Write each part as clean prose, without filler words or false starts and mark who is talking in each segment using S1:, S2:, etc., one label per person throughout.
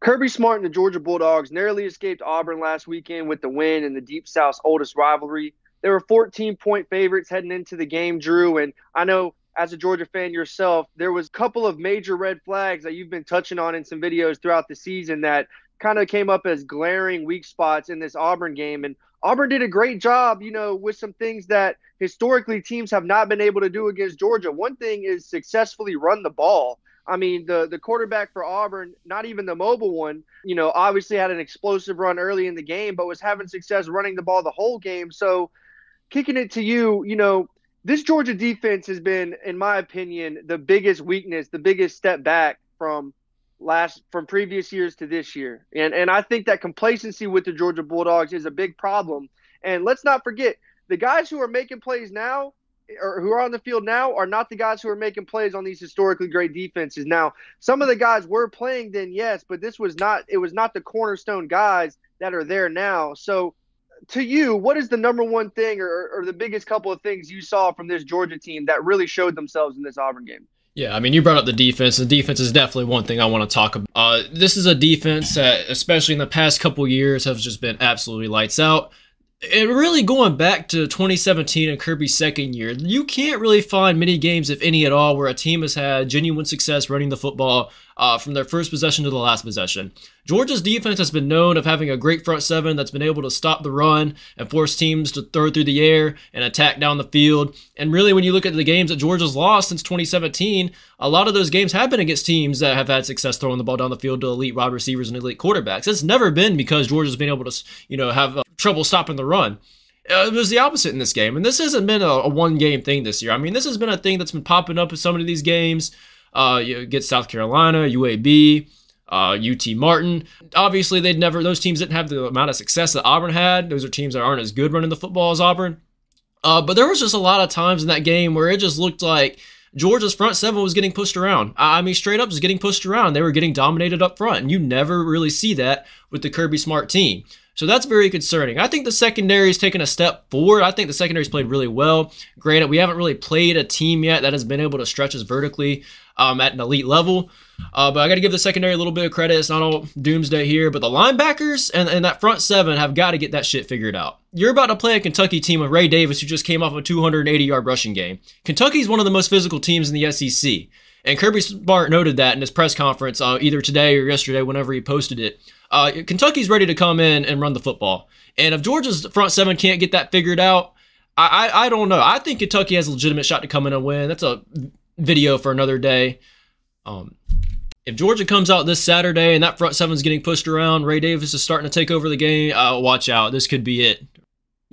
S1: Kirby Smart and the Georgia Bulldogs narrowly escaped Auburn last weekend with the win in the Deep South's oldest rivalry. They were 14-point favorites heading into the game, Drew, and I know as a Georgia fan yourself, there was a couple of major red flags that you've been touching on in some videos throughout the season that kind of came up as glaring weak spots in this Auburn game. And Auburn did a great job, with some things that historically teams have not been able to do against Georgia. One thing is successfully run the ball. I mean, the quarterback for Auburn, not even the mobile one, obviously had an explosive run early in the game, but was having success running the ball the whole game. So kicking it to you, this Georgia defense has been, in my opinion, the biggest weakness, the biggest step back from previous years to this year. And I think that complacency with the Georgia Bulldogs is a big problem. And let's not forget, the guys who are making plays now or who are on the field now are not the guys who are making plays on these historically great defenses. Now, some of the guys were playing then, yes, but it was not the cornerstone guys that are there now. So to you, what is the number one thing or the biggest couple of things you saw from this Georgia team that really showed themselves in this Auburn game?
S2: Yeah, I mean, you brought up the defense. The defense is definitely one thing I want to talk about. This is a defense that, especially in the past couple years, has just been absolutely lights out. And really going back to 2017 and Kirby's second year, you can't really find many games, if any at all, where a team has had genuine success running the football from their first possession to the last possession. Georgia's defense has been known of having a great front seven that's been able to stop the run and force teams to throw through the air and attack down the field. And really, when you look at the games that Georgia's lost since 2017, a lot of those games have been against teams that have had success throwing the ball down the field to elite wide receivers and elite quarterbacks. It's never been because Georgia's been able to, have trouble stopping the run. It was the opposite in this game. And this hasn't been a one-game thing this year. I mean, this has been a thing that's been popping up in some of these games. You get South Carolina, UAB, UT Martin. Obviously, those teams didn't have the amount of success that Auburn had. Those are teams that aren't as good running the football as Auburn. But there was just a lot of times in that game where it just looked like Georgia's front seven was getting pushed around. I mean, straight up just getting pushed around. They were getting dominated up front, and you never really see that with the Kirby Smart team. So that's very concerning. I think the secondary's taken a step forward. I think the secondary's played really well. Granted, we haven't really played a team yet that has been able to stretch us vertically at an elite level. But I got to give the secondary a little bit of credit. It's not all doomsday here. But the linebackers and that front seven have got to get that shit figured out. You're about to play a Kentucky team with Ray Davis, who just came off a 280-yard rushing game. Kentucky's one of the most physical teams in the SEC. And Kirby Smart noted that in his press conference either today or yesterday, whenever he posted it. Kentucky's ready to come in and run the football. And if Georgia's front seven can't get that figured out, I don't know. I think Kentucky has a legitimate shot to come in and win. That's a video for another day. If Georgia comes out this Saturday and that front seven's getting pushed around, Ray Davis is starting to take over the game, watch out. This could be it.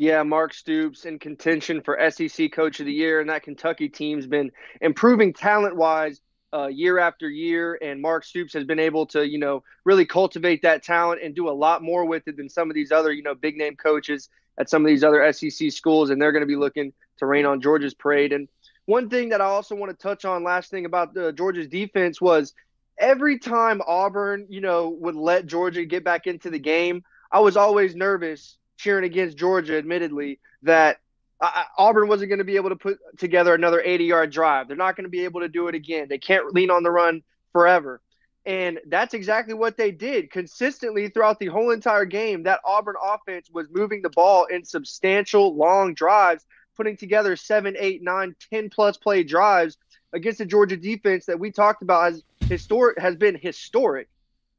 S1: Yeah, Mark Stoops in contention for SEC Coach of the Year, and that Kentucky team's been improving talent-wise year after year, and Mark Stoops has been able to, really cultivate that talent and do a lot more with it than some of these other, big-name coaches at some of these other SEC schools, and they're going to be looking to rain on Georgia's parade. And one thing that I also want to touch on, last thing about Georgia's defense, was every time Auburn, would let Georgia get back into the game, I was always nervous cheering against Georgia, admittedly, that Auburn wasn't going to be able to put together another 80-yard drive. They're not going to be able to do it again. They can't lean on the run forever. And that's exactly what they did. Consistently throughout the whole entire game, that Auburn offense was moving the ball in substantial long drives, putting together 7, 8, 9, 10-plus play drives against the Georgia defense that we talked about has been historic.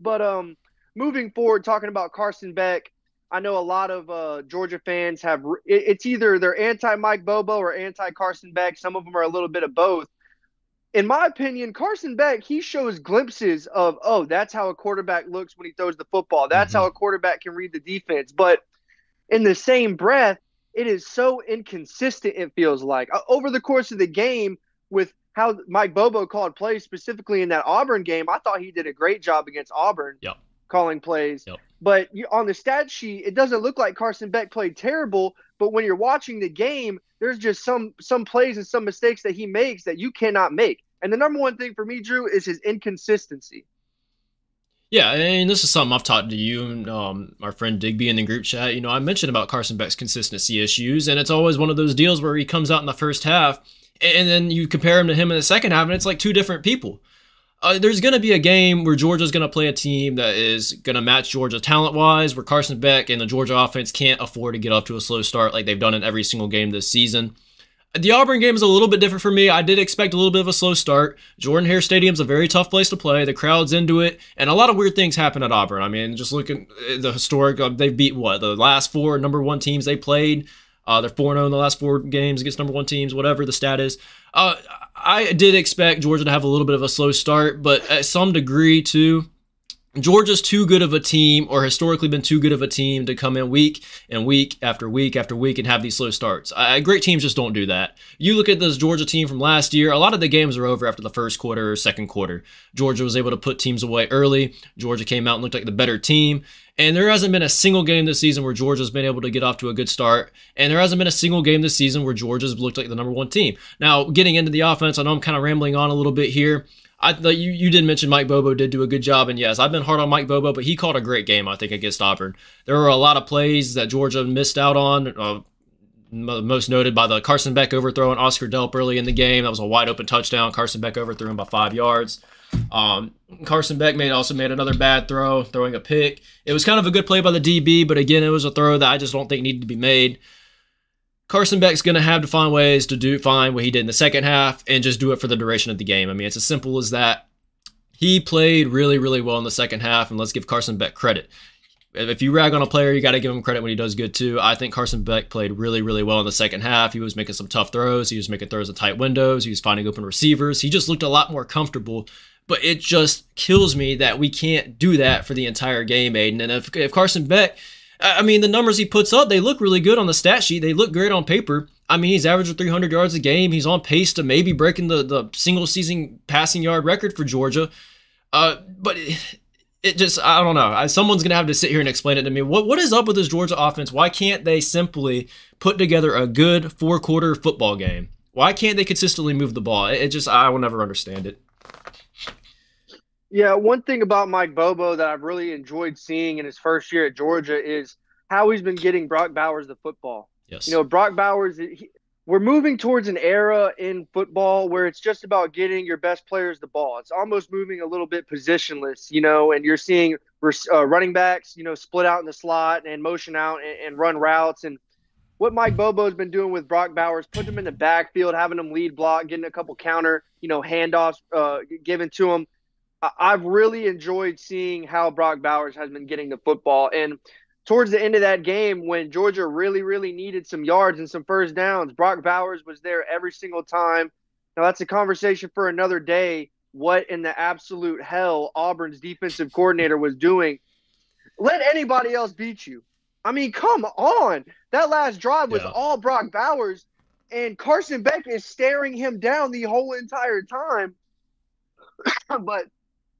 S1: But moving forward, talking about Carson Beck, I know a lot of Georgia fans it's either they're anti-Mike Bobo or anti-Carson Beck. Some of them are a little bit of both. In my opinion, Carson Beck, he shows glimpses of, that's how a quarterback looks when he throws the football. That's how a quarterback can read the defense. But in the same breath, it is so inconsistent, it feels like. Over the course of the game, with how Mike Bobo called plays, specifically in that Auburn game, I thought he did a great job against Auburn.
S2: Yep.
S1: Calling plays.
S2: Yep.
S1: But on the stat sheet, it doesn't look like Carson Beck played terrible. But when you're watching the game, there's just some plays and some mistakes that he makes that you cannot make. And the number one thing for me, Drew, is his inconsistency.
S2: Yeah, and this is something I've talked to you and our friend Digby in the group chat. I mentioned about Carson Beck's consistency issues, and it's always one of those deals where he comes out in the first half, and then you compare him to him in the second half, and it's like two different people. There's going to be a game where Georgia's going to play a team that is going to match Georgia talent-wise, where Carson Beck and the Georgia offense can't afford to get off to a slow start like they've done in every single game this season. The Auburn game is a little bit different for me. I did expect a little bit of a slow start. Jordan-Hare Stadium's a very tough place to play. The crowd's into it, and a lot of weird things happen at Auburn. I mean, just looking at the historic, they've beat the last 4 number 1 teams they played. They're 4-0 in the last 4 games against number 1 teams, whatever the stat is. I did expect Georgia to have a little bit of a slow start, but at some degree, too, Georgia's too good of a team, or historically been too good of a team, to come in week and week after week after week and have these slow starts. Great teams just don't do that. You look at this Georgia team from last year, a lot of the games were over after the first quarter or second quarter. Georgia was able to put teams away early. Georgia came out and looked like the better team. And there hasn't been a single game this season where Georgia's been able to get off to a good start. And there hasn't been a single game this season where Georgia's looked like the number 1 team. Now, getting into the offense, I know I'm kind of rambling on a little bit here. You did mention Mike Bobo did do a good job, and yes, I've been hard on Mike Bobo, but he called a great game, I think, against Auburn. There were a lot of plays that Georgia missed out on, most noted by the Carson Beck overthrow and Oscar Delp early in the game. That was a wide-open touchdown. Carson Beck overthrew him by 5 yards. Carson Beck also made another bad throw, throwing a pick. It was kind of a good play by the DB, but again, it was a throw that I just don't think needed to be made. Carson Beck's going to have to find ways to find what he did in the second half and just do it for the duration of the game. I mean, it's as simple as that. He played really, really well in the second half, and let's give Carson Beck credit. If you rag on a player, you got to give him credit when he does good too. I think Carson Beck played really, really well in the second half. He was making some tough throws. He was making throws in tight windows. He was finding open receivers. He just looked a lot more comfortable. But it just kills me that we can't do that for the entire game, Aiden. And if Carson Beck, I mean, the numbers he puts up, they look really good on the stat sheet. They look great on paper. I mean, he's averaging 300 yards a game. He's on pace to maybe breaking the single-season passing yard record for Georgia. But it just, I don't know. Someone's going to have to sit here and explain it to me. What is up with this Georgia offense? Why can't they simply put together a good 4-quarter football game? Why can't they consistently move the ball? I will never understand it.
S1: Yeah, one thing about Mike Bobo that I've really enjoyed seeing in his first year at Georgia is how he's been getting Brock Bowers the football.
S2: Yes.
S1: You know, Brock Bowers, we're moving towards an era in football where it's just about getting your best players the ball. It's almost moving a little bit positionless, you know, and you're seeing running backs, you know, split out in the slot and motion out and run routes. And what Mike Bobo's been doing with Brock Bowers, putting him in the backfield, having him lead block, getting a couple counter, you know, handoffs given to him. I've really enjoyed seeing how Brock Bowers has been getting the football. And towards the end of that game, when Georgia really, really needed some yards and some first downs, Brock Bowers was there every single time. Now, that's a conversation for another day. What in the absolute hell Auburn's defensive coordinator was doing. Let anybody else beat you. I mean, come on. That last drive was all Brock Bowers, and Carson Beck is staring him down the whole entire time. But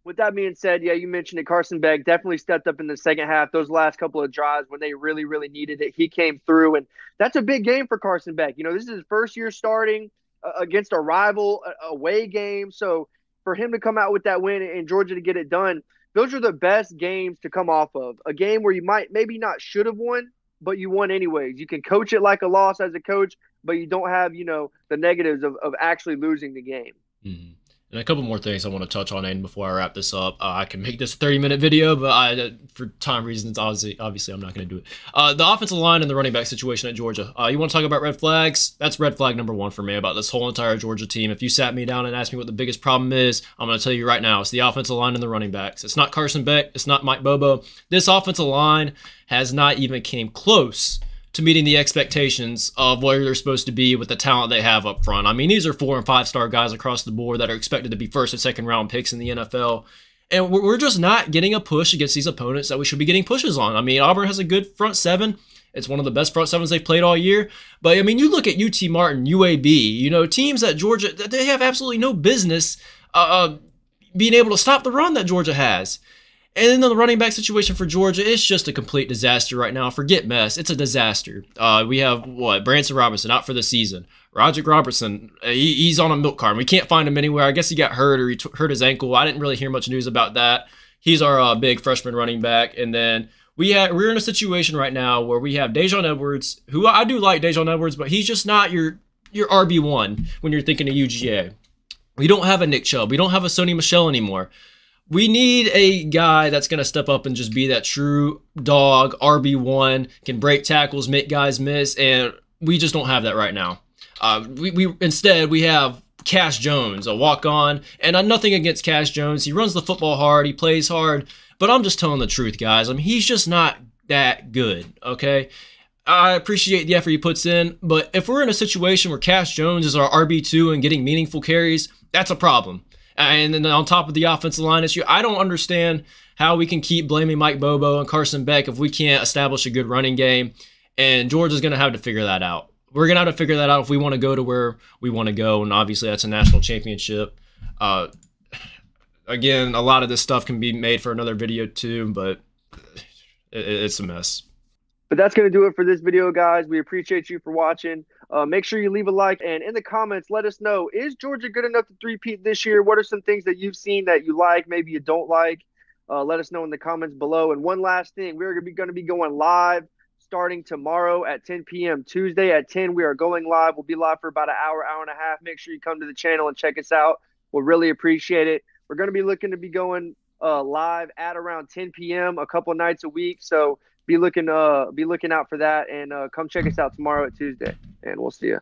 S1: with that being said, yeah, you mentioned it. Carson Beck definitely stepped up in the second half. Those last couple of drives when they really, really needed it, he came through. And that's a big game for Carson Beck. You know, this is his first year starting against a rival away game. So for him to come out with that win and Georgia to get it done, those are the best games to come off of. A game where you might maybe not should have won, but you won anyways. You can coach it like a loss as a coach, but you don't have, you know, the negatives of actually losing the game.
S2: Mm-hmm. And a couple more things I want to touch on, Aiden, before I wrap this up. I can make this a 30-minute video, but for time reasons, obviously I'm not going to do it. The offensive line and the running back situation at Georgia. You want to talk about red flags? That's red flag number 1 for me about this whole entire Georgia team. If you sat me down and asked me what the biggest problem is, I'm going to tell you right now. It's the offensive line and the running backs. It's not Carson Beck. It's not Mike Bobo. This offensive line has not even came close to meeting the expectations of where they're supposed to be with the talent they have up front. I mean, these are 4- and 5-star guys across the board that are expected to be first and second round picks in the NFL. And we're just not getting a push against these opponents that we should be getting pushes on. I mean, Auburn has a good front seven. It's one of the best front sevens they've played all year. But, I mean, you look at UT Martin, UAB, you know, teams that Georgia, they have absolutely no business being able to stop the run that Georgia has. And then the running back situation for Georgia, it's just a complete disaster right now. Forget mess. It's a disaster. We have, Branson Robinson out for the season. Roderick Robertson, he's on a milk carton. We can't find him anywhere. I guess he got hurt or he hurt his ankle. I didn't really hear much news about that. He's our big freshman running back. And then we're in a situation right now where we have Dajon Edwards, who I do like Dajon Edwards, but he's just not your RB1 when you're thinking of UGA. We don't have a Nick Chubb. We don't have a Sony Michel anymore. We need a guy that's going to step up and just be that true dog, RB1, can break tackles, make guys miss, and we just don't have that right now. Instead, we have Cash Jones, a walk-on, and nothing against Cash Jones. He runs the football hard, he plays hard, but I'm just telling the truth, guys. I mean, he's just not that good, okay? I appreciate the effort he puts in, but if we're in a situation where Cash Jones is our RB2 and getting meaningful carries, that's a problem. And then on top of the offensive line issue, I don't understand how we can keep blaming Mike Bobo and Carson Beck if we can't establish a good running game. And Georgia's going to have to figure that out. We're going to have to figure that out if we want to go to where we want to go. And obviously that's a national championship. Again, a lot of this stuff can be made for another video too, but it's a mess.
S1: But that's going to do it for this video, guys. We appreciate you for watching. Make sure you leave a like, and in the comments, let us know, is Georgia good enough to three-peat this year? What are some things that you've seen that you like, maybe you don't like? Let us know in the comments below. And one last thing, we're going to be going live starting tomorrow at 10 p.m. Tuesday at 10, we are going live. We'll be live for about an hour, hour and a half. Make sure you come to the channel and check us out. We'll really appreciate it. We're going to be looking to be going live at around 10 p.m. a couple nights a week. So be looking out for that, and come check us out tomorrow at Tuesday, and we'll see you.